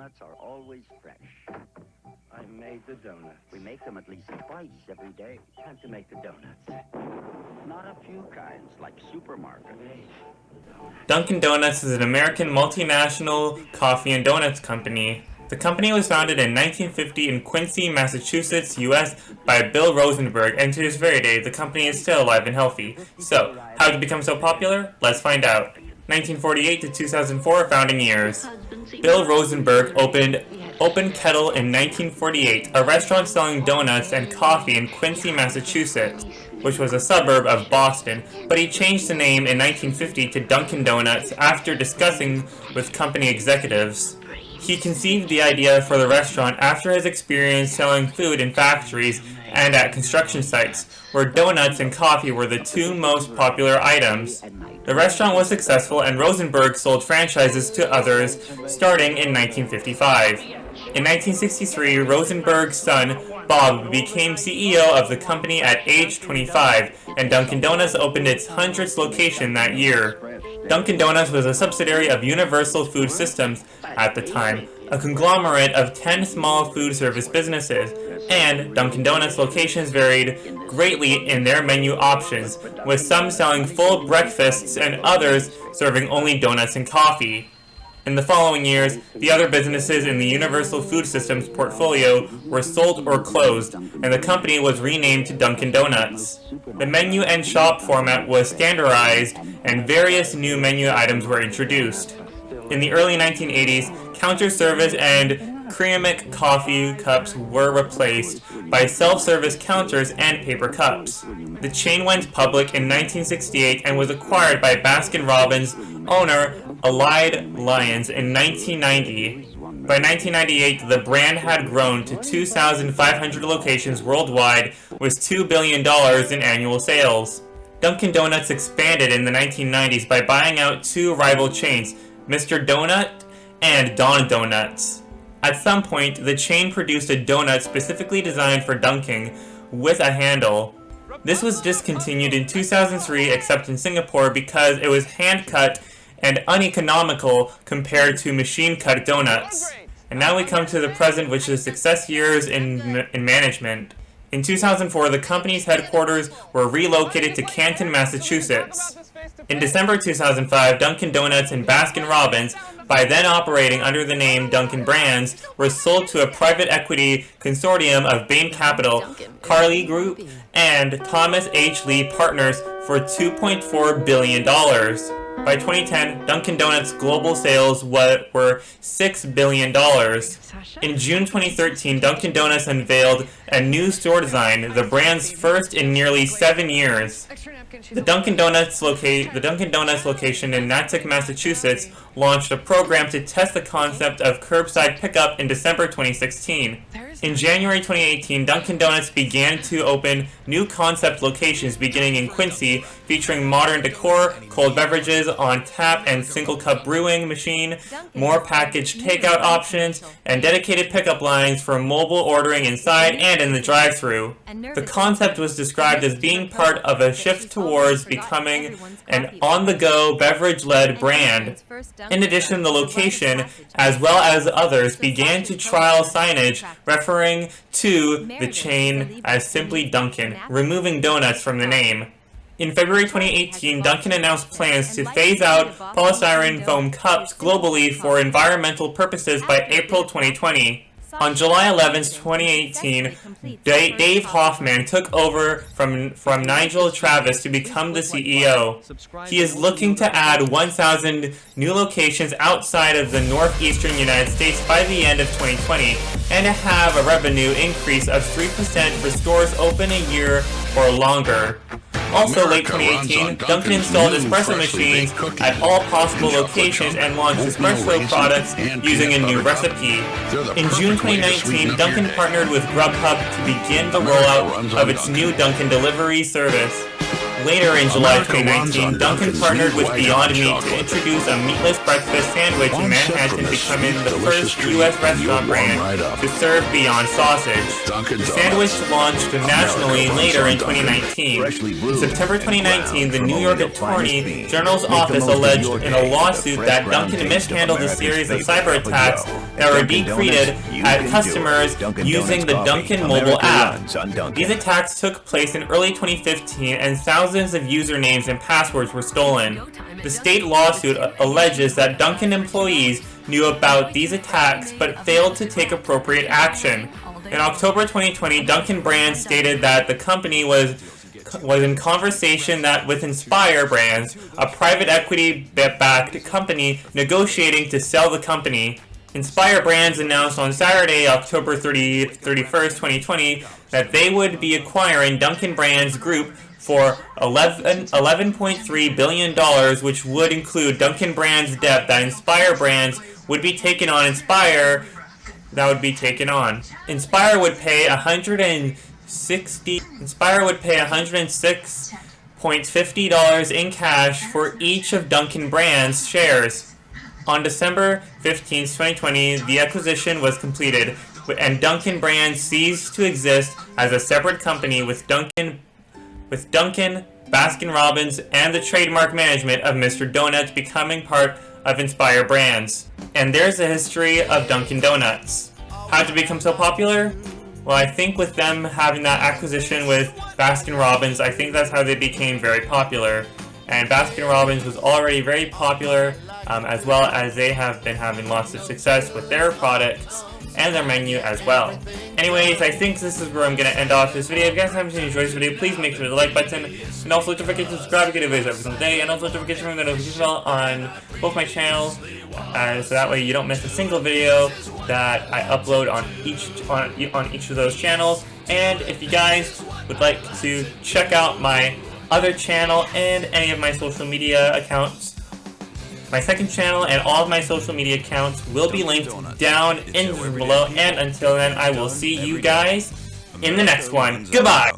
donuts are always fresh. I made the donuts. We make them at least twice every day. Time to make the donuts. Not a few kinds, like supermarket. Dunkin Donuts is an American multinational coffee and donuts company. The company was founded in 1950 in Quincy, Massachusetts, U.S. by Bill Rosenberg, and to this very day, the company is still alive and healthy. So, how did it become so popular? Let's find out. 1948 to 2004 founding years. Bill Rosenberg opened Open Kettle in 1948, a restaurant selling donuts and coffee in Quincy, Massachusetts, which was a suburb of Boston, but he changed the name in 1950 to Dunkin Donuts after discussing with company executives. He conceived the idea for the restaurant after his experience selling food in factories and at construction sites, where donuts and coffee were the two most popular items. The restaurant was successful and Rosenberg sold franchises to others starting in 1955. In 1963, Rosenberg's son, Bob, became CEO of the company at age 25, and Dunkin Donuts opened its 100th location that year. Dunkin Donuts was a subsidiary of Universal Food Systems at the time, a conglomerate of 10 small food service businesses, and Dunkin Donuts locations varied greatly in their menu options, with some selling full breakfasts and others serving only donuts and coffee. In the following years, the other businesses in the Universal Food Systems portfolio were sold or closed, and the company was renamed to Dunkin Donuts. The menu and shop format was standardized, and various new menu items were introduced. In the early 1980s, counter service and ceramic coffee cups were replaced by self-service counters and paper cups. The chain went public in 1968 and was acquired by Baskin-Robbins owner Allied Lyons in 1990. By 1998, the brand had grown to 2,500 locations worldwide with $2 billion in annual sales. Dunkin Donuts expanded in the 1990s by buying out two rival chains, Mr. Donut and Don Donuts. At some point, the chain produced a donut specifically designed for dunking with a handle. This was discontinued in 2003 except in Singapore because it was hand-cut and uneconomical compared to machine-cut donuts. And now we come to the present, which is success years in management. In 2004, the company's headquarters were relocated to Canton, Massachusetts. In December 2005, Dunkin Donuts and Baskin-Robbins, by then operating under the name Dunkin Brands, were sold to a private equity consortium of Bain Capital, Carlyle Group, and Thomas H. Lee Partners for $2.4 billion. By 2010, Dunkin Donuts' global sales were $6 billion. In June 2013, Dunkin Donuts unveiled a new store design, the brand's first in nearly 7 years. The Dunkin Donuts location in Natick, Massachusetts, launched a program to test the concept of curbside pickup in December 2016. In January 2018, Dunkin Donuts began to open new concept locations beginning in Quincy, featuring modern decor, cold beverages on tap and single-cup brewing machine, more packaged takeout options, and dedicated pickup lines for mobile ordering inside and in the drive-thru. The concept was described as being part of a shift towards becoming an on-the-go beverage-led brand. In addition, the location, as well as others, began to trial signage referring to the chain as simply Dunkin', removing donuts from the name. In February 2018, Dunkin' announced plans to phase out polystyrene foam cups globally for environmental purposes by April 2020. On July 11, 2018, Dave Hoffman took over from Nigel Travis to become the CEO. He is looking to add 1,000 new locations outside of the northeastern United States by the end of 2020 and to have a revenue increase of 3% for stores open a year or longer. Also, late 2018, Dunkin' installed espresso machines at all possible locations and launched espresso products using a new recipe. In June 2019, Dunkin' partnered with Grubhub to begin the rollout of its new Dunkin' delivery service. Later in July 2019, Dunkin partnered with Beyond Meat to introduce a meatless breakfast sandwich in Manhattan, becoming the first U.S. restaurant brand to serve Beyond Sausage. The sandwich launched nationally later in 2019. In September 2019, the New York Attorney General's office alleged in a lawsuit that Dunkin mishandled a series of cyber attacks that were decreted at customers using the Dunkin mobile app. These attacks took place in early 2015 and thousands of usernames and passwords were stolen. The state lawsuit alleges that Dunkin employees knew about these attacks but failed to take appropriate action. In October 2020, Dunkin Brands stated that the company was in conversation with Inspire Brands, a private equity-backed company negotiating to sell the company. Inspire Brands announced on Saturday, October 31st, 2020, that they would be acquiring Dunkin Brands Group for $11.3 billion, which would include Dunkin Brands' debt that Inspire Brands would be taken on. Inspire would pay $106.50 in cash for each of Dunkin Brands shares. On December 15, 2020, the acquisition was completed, and Dunkin Brands ceased to exist as a separate company with Dunkin, Baskin-Robbins, and the trademark management of Mr. Donuts becoming part of Inspire Brands. And there's the history of Dunkin Donuts. How did it become so popular? Well, I think with them having that acquisition with Baskin-Robbins, I think that's how they became very popular. And Baskin-Robbins was already very popular, as well as they have been having lots of success with their products and their menu as well. Anyways, I think this is where I'm going to end off this video. If you guys haven't enjoyed this video, please make sure to like button, and also don't forget to subscribe to get videos every single day, and also don't forget to ring the notification bell on both my channels, so that way you don't miss a single video that I upload on each of those channels. And if you guys would like to check out my other channel and any of my social media accounts, my second channel and all of my social media accounts will be linked down in below. And until then, I will see you guys in the next one. Goodbye!